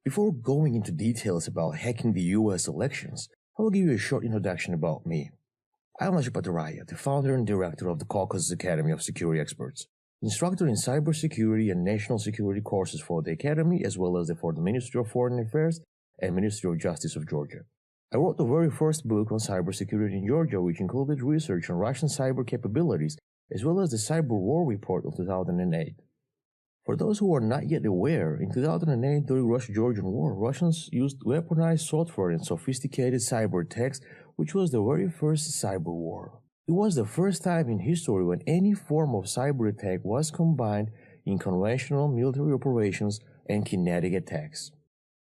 Before going into details about hacking the US elections, I will give you a short introduction about me. I'm Ajay Pataraya, the founder and director of the Caucasus Academy of Security Experts, instructor in cybersecurity and national security courses for the Academy as well as for the Ministry of Foreign Affairs and Ministry of Justice of Georgia. I wrote the very first book on cybersecurity in Georgia, which included research on Russian cyber capabilities as well as the CyberWar report of 2008. For those who are not yet aware, in 2008 during Russo-Georgian War, Russians used weaponized software and sophisticated cyber attacks, which was the very first cyber war. It was the first time in history when any form of cyber attack was combined in conventional military operations and kinetic attacks.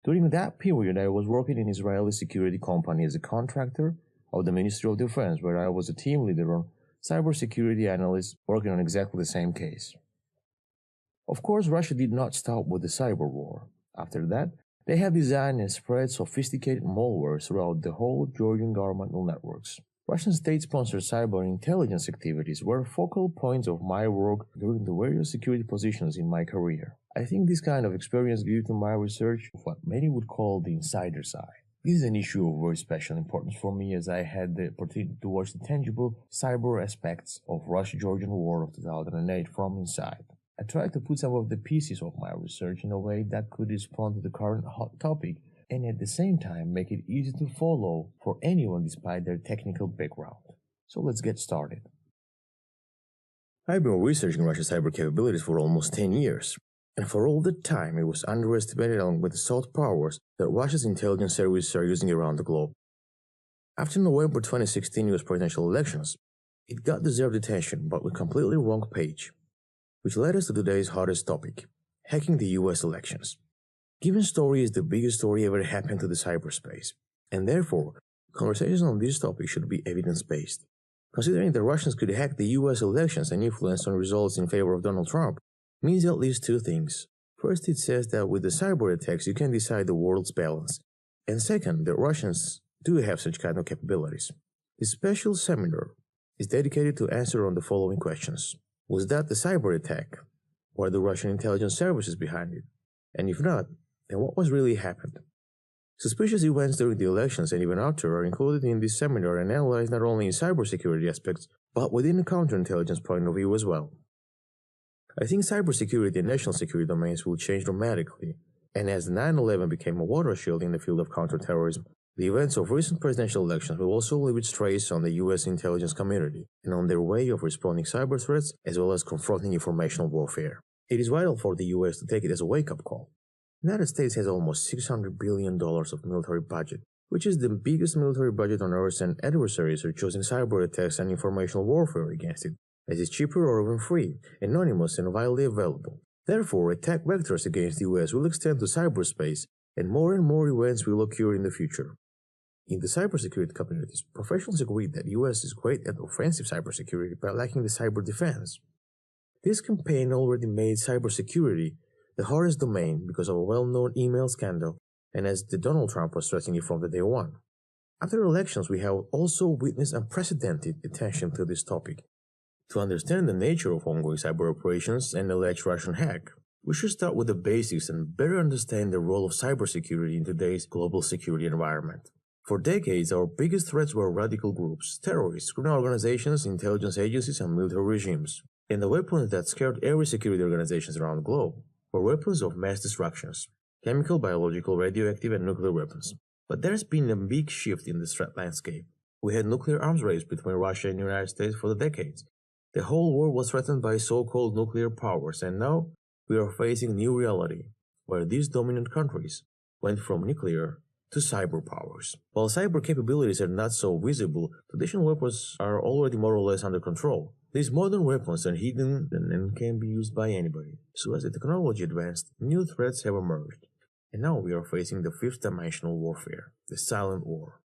During that period, I was working in an Israeli security company as a contractor of the Ministry of Defense, where I was a team leader on cybersecurity analyst working on exactly the same case. Of course, Russia did not stop with the cyber war. After that, they have designed and spread sophisticated malware throughout the whole Georgian governmental networks. Russian state-sponsored cyber intelligence activities were focal points of my work during the various security positions in my career. I think this kind of experience gave to my research what many would call the insider side. This is an issue of very special importance for me as I had the opportunity to watch the tangible cyber aspects of Russo-Georgian War of 2008 from inside. I tried to put some of the pieces of my research in a way that could respond to the current hot topic and at the same time make it easy to follow for anyone despite their technical background. So let's get started. I've been researching Russia's cyber capabilities for almost 10 years, and for all the time it was underestimated along with the soft powers that Russia's intelligence services are using around the globe. After November 2016 US presidential elections, it got deserved attention but with completely wrong page, which led us to today's hottest topic, hacking the US elections. Given story is the biggest story ever happened to the cyberspace, and therefore, conversations on this topic should be evidence-based. Considering the Russians could hack the US elections and influence on results in favor of Donald Trump, means at least two things. First, it says that with the cyber attacks you can decide the world's balance, and second, that Russians do have such kind of capabilities. This special seminar is dedicated to answer on the following questions. Was that the cyber attack? Were the Russian intelligence services behind it? And if not, then what was really happened? Suspicious events during the elections and even after are included in this seminar and analyzed not only in cybersecurity aspects, but within the counterintelligence point of view as well. I think cybersecurity and national security domains will change dramatically, and as 9/11 became a watershed in the field of counterterrorism, the events of recent presidential elections will also leave its trace on the US intelligence community and on their way of responding cyber threats as well as confronting informational warfare. It is vital for the US to take it as a wake-up call. The United States has almost $600 billion of military budget, which is the biggest military budget on earth, and adversaries are choosing cyber attacks and informational warfare against it, as it's cheaper or even free, anonymous and widely available. Therefore, attack vectors against the US will extend to cyberspace, and more events will occur in the future. In the cybersecurity communities, professionals agree that the US is great at offensive cybersecurity but lacking the cyber defense. This campaign already made cybersecurity the hardest domain because of a well-known email scandal and as the Donald Trump was threatening it from the day one. After elections, we have also witnessed unprecedented attention to this topic. To understand the nature of ongoing cyber operations and alleged Russian hack, we should start with the basics and better understand the role of cybersecurity in today's global security environment. For decades, our biggest threats were radical groups, terrorists, criminal organizations, intelligence agencies, and military regimes. And the weapons that scared every security organizations around the globe were weapons of mass destructions, chemical, biological, radioactive, and nuclear weapons. But there's been a big shift in the threat landscape. We had nuclear arms race between Russia and the United States for decades. The whole world was threatened by so-called nuclear powers, and now we are facing new reality, where these dominant countries went from nuclear to cyber powers. While cyber capabilities are not so visible, traditional weapons are already more or less under control. These modern weapons are hidden and can be used by anybody. So as the technology advanced, new threats have emerged. And now we are facing the fifth dimensional warfare, the silent war.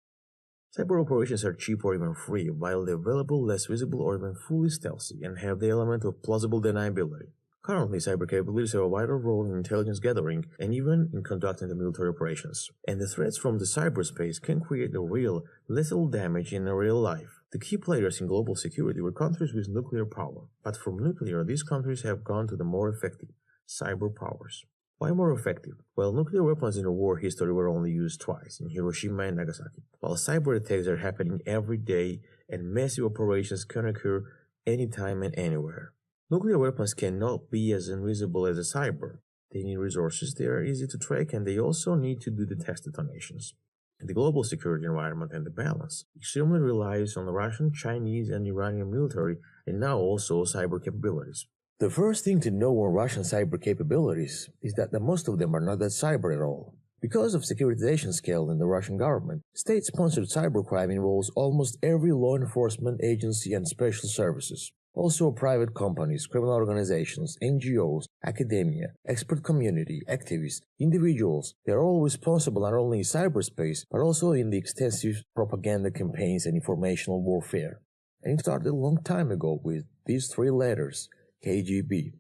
Cyber operations are cheap or even free, widely available, less visible, or even fully stealthy, and have the element of plausible deniability. Currently, cyber capabilities have a vital role in intelligence gathering and even in conducting the military operations. And the threats from the cyberspace can create a real, lethal damage in real life. The key players in global security were countries with nuclear power, but from nuclear, these countries have gone to the more effective cyber powers. Why more effective? Well, nuclear weapons in the war history were only used twice, in Hiroshima and Nagasaki, while cyber attacks are happening every day and massive operations can occur anytime and anywhere. Nuclear weapons cannot be as invisible as a cyber. They need resources, they are easy to track, and they also need to do the test detonations. The global security environment and the balance extremely relies on the Russian, Chinese, and Iranian military, and now also cyber capabilities. The first thing to know on Russian cyber capabilities is that most of them are not that cyber at all. Because of securitization scale in the Russian government, state-sponsored cybercrime involves almost every law enforcement agency and special services. Also private companies, criminal organizations, NGOs, academia, expert community, activists, individuals, they are all responsible not only in cyberspace, but also in the extensive propaganda campaigns and informational warfare. And it started a long time ago with these three letters, KGB.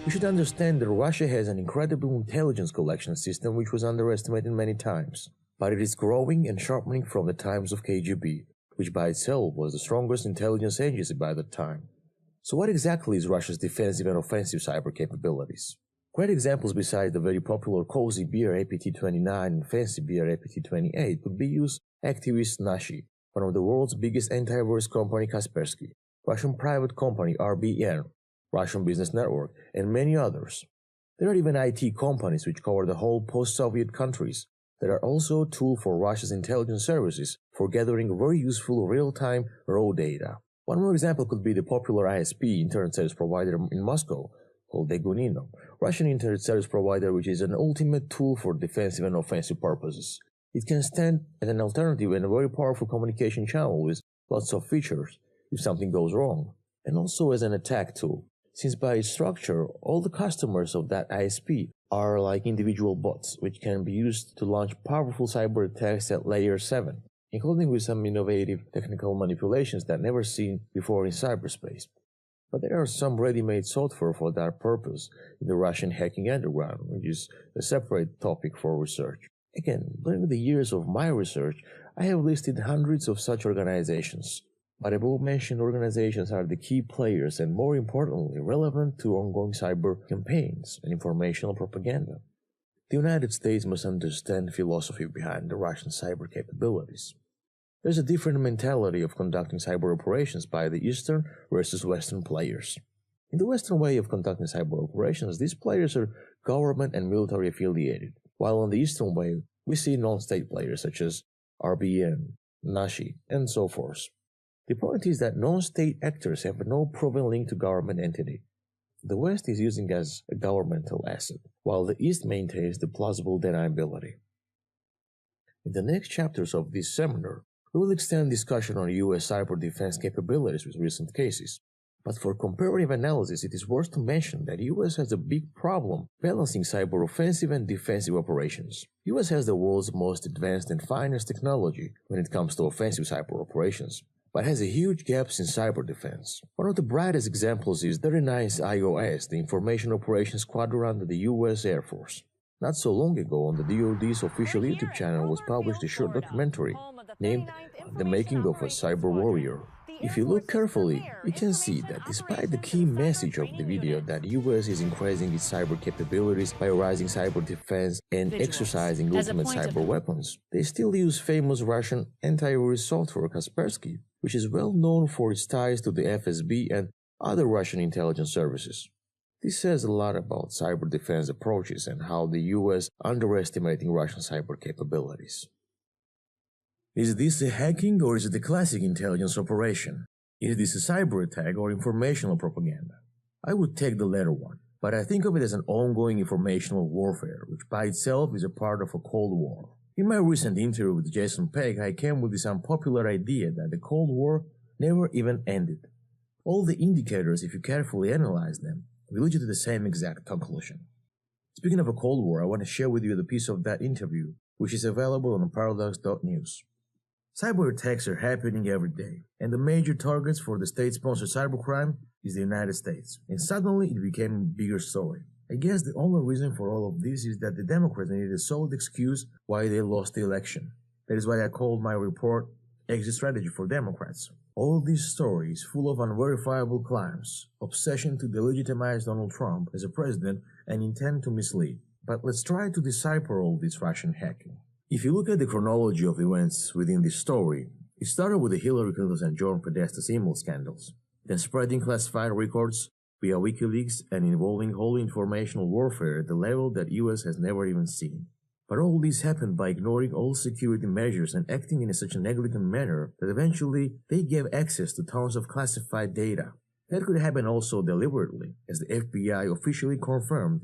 We should understand that Russia has an incredible intelligence collection system which was underestimated many times, but it is growing and sharpening from the times of KGB, which by itself was the strongest intelligence agency by that time. So what exactly is Russia's defensive and offensive cyber capabilities? Great examples besides the very popular cozy beer APT-29 and fancy beer APT-28 would be used activist Nashi, one of the world's biggest antivirus company Kaspersky, Russian private company RBN, Russian Business Network, and many others. There are even IT companies which cover the whole post-Soviet countries that are also a tool for Russia's intelligence services for gathering very useful real-time raw data. One more example could be the popular ISP, Internet Service Provider in Moscow, called Degunino, Russian Internet Service Provider, which is an ultimate tool for defensive and offensive purposes. It can stand as an alternative and a very powerful communication channel with lots of features if something goes wrong, and also as an attack tool, since by its structure, all the customers of that ISP are like individual bots, which can be used to launch powerful cyber attacks at layer 7, including with some innovative technical manipulations that never seen before in cyberspace. But there are some ready-made software for that purpose in the Russian hacking underground, which is a separate topic for research. Again, during the years of my research, I have listed hundreds of such organizations. But above-mentioned organizations are the key players and, more importantly, relevant to ongoing cyber campaigns and informational propaganda. The United States must understand the philosophy behind the Russian cyber capabilities. There's a different mentality of conducting cyber operations by the Eastern versus Western players. In the Western way of conducting cyber operations, these players are government and military affiliated, while on the Eastern way, we see non-state players such as RBN, Nashi, and so forth. The point is that non-state actors have no proven link to government entity. The West is using as a governmental asset, while the East maintains the plausible deniability. In the next chapters of this seminar, we will extend discussion on U.S. cyber defense capabilities with recent cases. But for comparative analysis, it is worth to mention that U.S. has a big problem balancing cyber offensive and defensive operations. U.S. has the world's most advanced and finest technology when it comes to offensive cyber operations, but has a huge gaps in cyber defense. One of the brightest examples is the nice IOS, the Information Operations Squadron under the U.S. Air Force. Not so long ago, on the DoD's official YouTube channel was published a short documentary named The Making of a Cyber Warrior. If you look carefully, you can see that despite the key message of the video that U.S. is increasing its cyber capabilities by rising cyber defense and exercising ultimate cyber weapons, they still use famous Russian antivirus software Kaspersky, which is well known for its ties to the FSB and other Russian intelligence services. This says a lot about cyber defense approaches and how the U.S. underestimating Russian cyber capabilities. Is this a hacking or is it a classic intelligence operation? Is this a cyber attack or informational propaganda? I would take the latter one, but I think of it as an ongoing informational warfare, which by itself is a part of a Cold War. In my recent interview with Jason Pegg, I came with this unpopular idea that the Cold War never even ended. All the indicators, if you carefully analyze them, will lead you to the same exact conclusion. Speaking of a Cold War, I want to share with you the piece of that interview, which is available on paradox.news. Cyber attacks are happening every day, and the major targets for the state-sponsored cybercrime is the United States. And suddenly it became a bigger story. I guess the only reason for all of this is that the Democrats needed a solid excuse why they lost the election. That is why I called my report Exit Strategy for Democrats. All this story is full of unverifiable claims, obsession to delegitimize Donald Trump as a president, and intent to mislead. But let's try to decipher all this Russian hacking. If you look at the chronology of events within this story, it started with the Hillary Clinton and John Podesta's email scandals, then spreading classified records via WikiLeaks and involving whole informational warfare at the level that US has never even seen. But all this happened by ignoring all security measures and acting in such a negligent manner that eventually they gave access to tons of classified data. That could happen also deliberately, as the FBI officially confirmed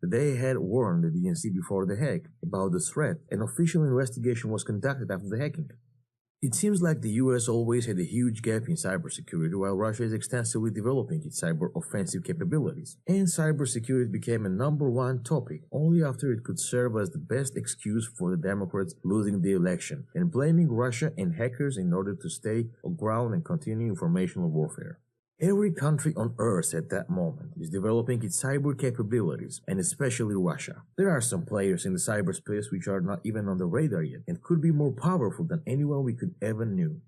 that they had warned the DNC before the hack about the threat. An official investigation was conducted after the hacking. It seems like the US always had a huge gap in cybersecurity while Russia is extensively developing its cyber offensive capabilities, and cybersecurity became a #1 topic only after it could serve as the best excuse for the Democrats losing the election and blaming Russia and hackers in order to stay on ground and continue informational warfare. Every country on Earth at that moment is developing its cyber capabilities, and especially Russia. There are some players in the cyberspace which are not even on the radar yet and could be more powerful than anyone we could ever knew.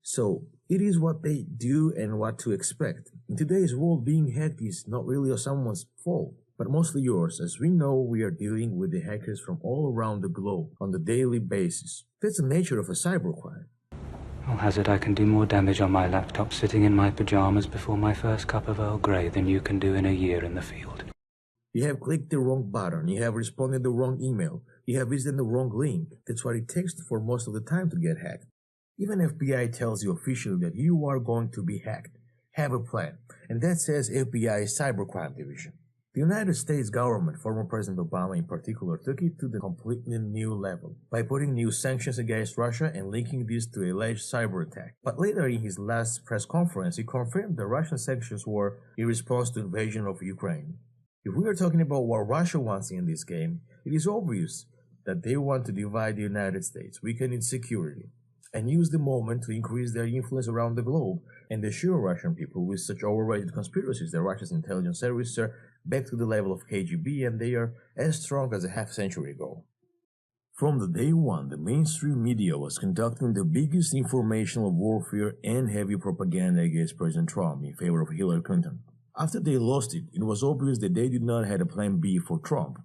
So, it is what they do and what to expect. In today's world, being hacked is not really someone's fault, but mostly yours, as we know we are dealing with the hackers from all around the globe on a daily basis. That's the nature of a cybercrime. I'll hazard I can do more damage on my laptop sitting in my pajamas before my first cup of Earl Grey than you can do in a year in the field. You have clicked the wrong button, you have responded the wrong email, you have visited the wrong link. That's what it takes for most of the time to get hacked. Even FBI tells you officially that you are going to be hacked. Have a plan. And that says FBI Cybercrime Division. The United States government, former President Obama in particular, took it to the completely new level by putting new sanctions against Russia and linking this to alleged cyber attack. But later in his last press conference, he confirmed the Russian sanctions were in response to the invasion of Ukraine. If we are talking about what Russia wants in this game, it is obvious that they want to divide the United States, weaken its security, and use the moment to increase their influence around the globe and assure Russian people with such overrated conspiracies that Russia's intelligence services are back to the level of KGB and they are as strong as a half-century ago. From the day one, the mainstream media was conducting the biggest informational warfare and heavy propaganda against President Trump in favor of Hillary Clinton. After they lost it, it was obvious that they did not have a plan B for Trump.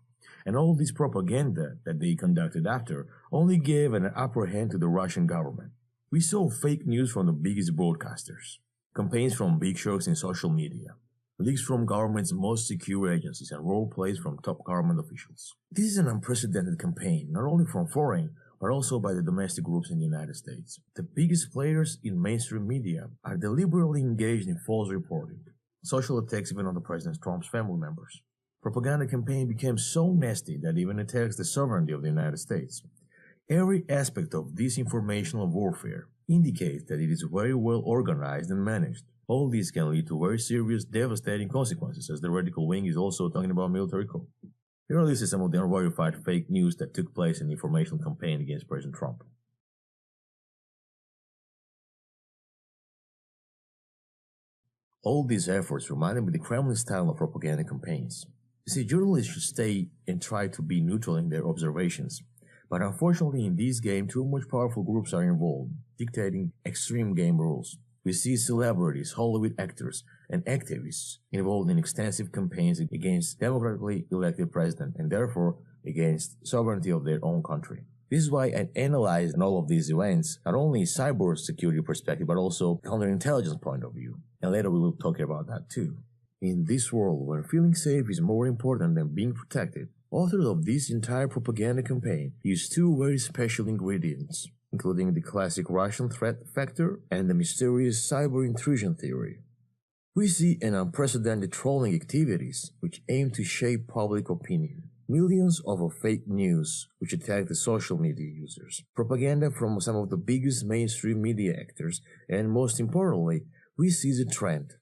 And all this propaganda that they conducted after only gave an upper hand to the Russian government. We saw fake news from the biggest broadcasters, campaigns from big sharks in social media, leaks from government's most secure agencies, and role plays from top government officials. This is an unprecedented campaign, not only from foreign, but also by the domestic groups in the United States. The biggest players in mainstream media are deliberately engaged in false reporting, social attacks even on the President Trump's family members. Propaganda campaign became so nasty that even attacks the sovereignty of the United States. Every aspect of this informational warfare indicates that it is very well organized and managed. All these can lead to very serious, devastating consequences, as the radical wing is also talking about military coup. Here are listed some of the unverified fake news that took place in the informational campaign against President Trump. All these efforts reminded me of the Kremlin style of propaganda campaigns. You see, journalists should stay and try to be neutral in their observations. But unfortunately, in this game, too much powerful groups are involved, dictating extreme game rules. We see celebrities, Hollywood actors, and activists involved in extensive campaigns against democratically elected president and therefore against sovereignty of their own country. This is why I analyzed all of these events, not only cyber security perspective, but also counterintelligence point of view. And later we will talk about that too. In this world, where feeling safe is more important than being protected, authors of this entire propaganda campaign use two very special ingredients, including the classic Russian threat factor and the mysterious cyber intrusion theory. We see an unprecedented trolling activities which aim to shape public opinion. Millions of fake news which attack the social media users. Propaganda from some of the biggest mainstream media actors, and most importantly, we see the trend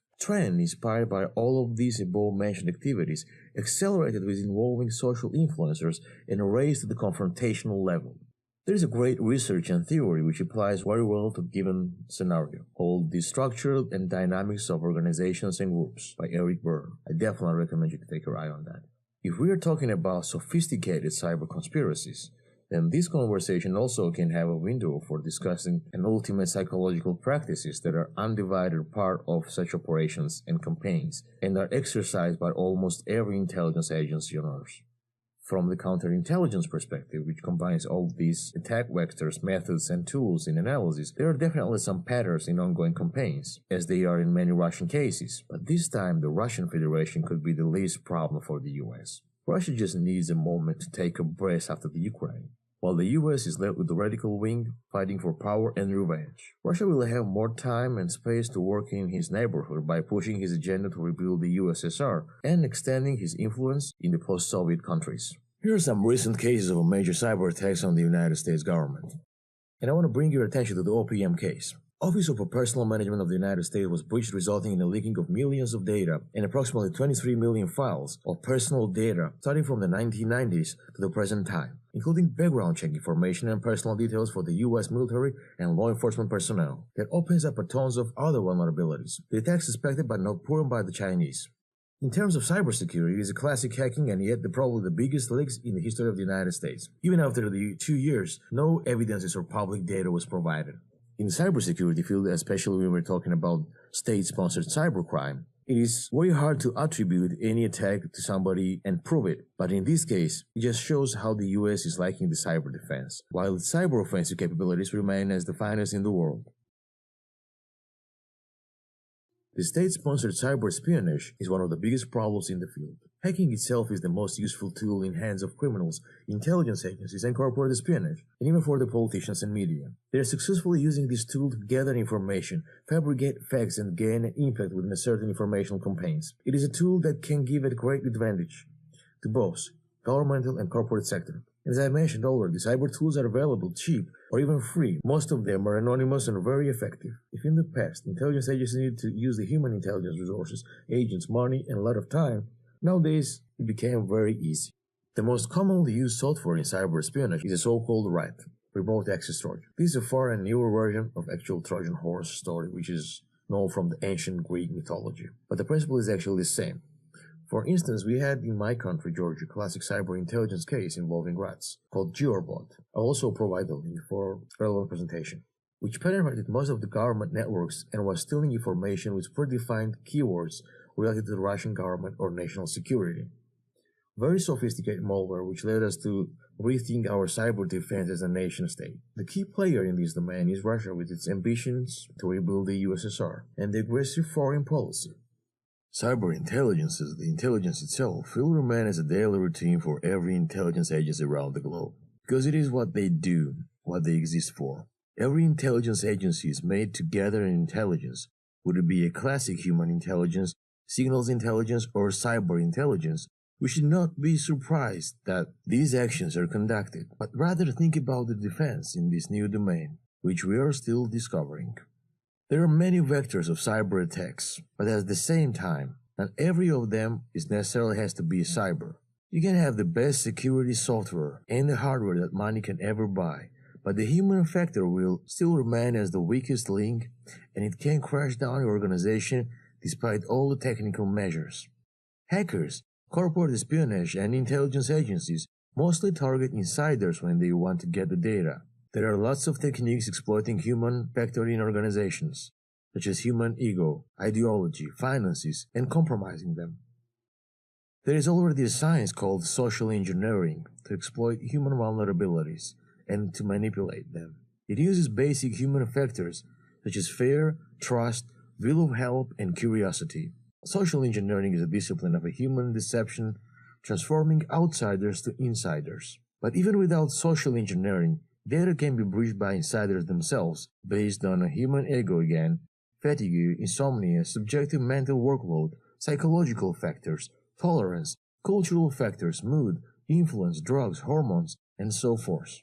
inspired by all of these above-mentioned activities, accelerated with involving social influencers and raised to the confrontational level. There is a great research and theory which applies very well to given scenario, called The Structure and Dynamics of Organizations and Groups by Eric Berne. I definitely recommend you to take your eye on that. If we are talking about sophisticated cyber conspiracies, And this conversation also can have a window for discussing an ultimate psychological practices that are undivided part of such operations and campaigns, and are exercised by almost every intelligence agency on Earth. From the counterintelligence perspective, which combines all these attack vectors, methods, and tools in analysis, there are definitely some patterns in ongoing campaigns, as they are in many Russian cases. But this time, the Russian Federation could be the least problem for the US. Russia just needs a moment to take a breath after the Ukraine. While the US is left with the radical wing, fighting for power and revenge, Russia will have more time and space to work in his neighborhood by pushing his agenda to rebuild the USSR and extending his influence in the post-Soviet countries. Here are some recent cases of major cyber attacks on the United States government. And I want to bring your attention to the OPM case. Office of Personnel Management of the United States was breached, resulting in the leaking of millions of data and approximately 23 million files of personal data starting from the 1990s to the present time, including background check information and personal details for the U.S. military and law enforcement personnel. That opens up a tons of other vulnerabilities. The attack suspected but not proven by the Chinese. In terms of cybersecurity, it is a classic hacking and yet probably the biggest leaks in the history of the United States. Even after the 2 years, no evidences or public data was provided. In the cybersecurity field, especially when we're talking about state-sponsored cybercrime, it is very hard to attribute any attack to somebody and prove it. But in this case, it just shows how the US is lacking the cyber defense, while its cyber offensive capabilities remain as the finest in the world. The state-sponsored cyber espionage is one of the biggest problems in the field. Hacking itself is the most useful tool in hands of criminals, intelligence agencies, and corporate espionage, and even for the politicians and media. They are successfully using this tool to gather information, fabricate facts, and gain an impact within a certain informational campaigns. It is a tool that can give a great advantage to both governmental and corporate sector. As I mentioned already, cyber tools are available cheap or even free. Most of them are anonymous and very effective. If in the past, intelligence agencies needed to use the human intelligence resources, agents, money, and a lot of time, nowadays it became very easy. The most commonly used software in cyber espionage is a so-called RAT, remote access Trojan. This is a far and newer version of actual Trojan horse story, which is known from the ancient Greek mythology. But the principle is actually the same. For instance, we had in my country, Georgia, a classic cyber intelligence case involving rats called GeoBot. I'll also provide the link for relevant presentation, which penetrated most of the government networks and was stealing information with predefined keywords related to the Russian government or national security. Very sophisticated malware which led us to rethink our cyber defense as a nation state. The key player in this domain is Russia with its ambitions to rebuild the USSR and the aggressive foreign policy. Cyber intelligence, the intelligence itself, will remain as a daily routine for every intelligence agency around the globe, because it is what they do, what they exist for. Every intelligence agency is made to gather an intelligence, would it be a classic human intelligence, signals intelligence, or cyber intelligence. We should not be surprised that these actions are conducted, but rather think about the defense in this new domain, which we are still discovering. There are many vectors of cyber attacks, but at the same time, not every of them necessarily has to be cyber. You can have the best security software and the hardware that money can ever buy, but the human factor will still remain as the weakest link, and it can crash down your organization despite all the technical measures. Hackers, corporate espionage, and intelligence agencies mostly target insiders when they want to get the data. There are lots of techniques exploiting human factor in organizations, such as human ego, ideology, finances, and compromising them. There is already a science called social engineering to exploit human vulnerabilities and to manipulate them. It uses basic human factors such as fear, trust, will of help, and curiosity. Social engineering is a discipline of a human deception, transforming outsiders to insiders. But even without social engineering, data can be breached by insiders themselves, based on a human ego again, fatigue, insomnia, subjective mental workload, psychological factors, tolerance, cultural factors, mood, influence, drugs, hormones, and so forth.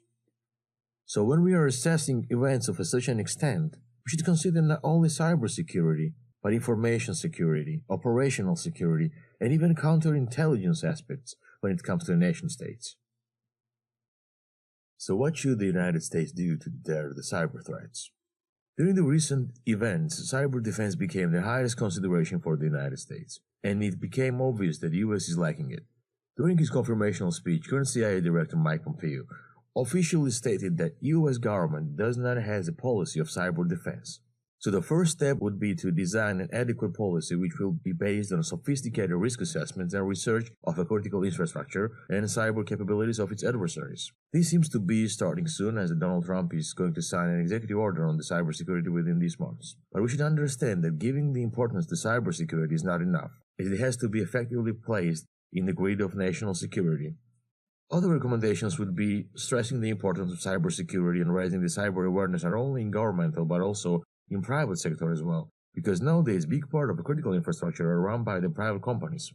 So when we are assessing events of such an extent, we should consider not only cybersecurity, but information security, operational security, and even counterintelligence aspects when it comes to nation states. So what should the United States do to deter the cyber threats? During the recent events, cyber defense became the highest consideration for the United States, and it became obvious that the US is lacking it. During his confirmational speech, current CIA Director Mike Pompeo officially stated that US government does not have a policy of cyber defense. So the first step would be to design an adequate policy which will be based on sophisticated risk assessments and research of a critical infrastructure and cyber capabilities of its adversaries. This seems to be starting soon, as Donald Trump is going to sign an executive order on the cybersecurity within these months. But we should understand that giving the importance to cybersecurity is not enough. It has to be effectively placed in the grid of national security. Other recommendations would be stressing the importance of cybersecurity and raising the cyber awareness not only in governmental but also in private sector as well, because nowadays big part of the critical infrastructure are run by the private companies.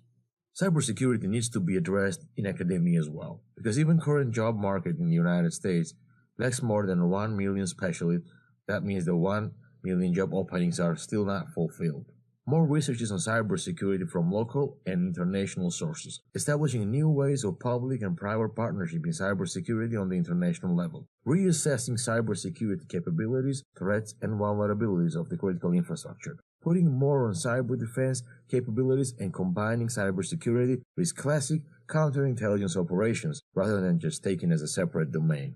Cybersecurity needs to be addressed in academia as well, because even current job market in the United States lacks more than 1 million specialists. That means the 1 million job openings are still not fulfilled. More researches on cybersecurity from local and international sources, establishing new ways of public and private partnership in cybersecurity on the international level, reassessing cybersecurity capabilities, threats, and vulnerabilities of the critical infrastructure, putting more on cyber defense capabilities and combining cybersecurity with classic counterintelligence operations rather than just taken as a separate domain.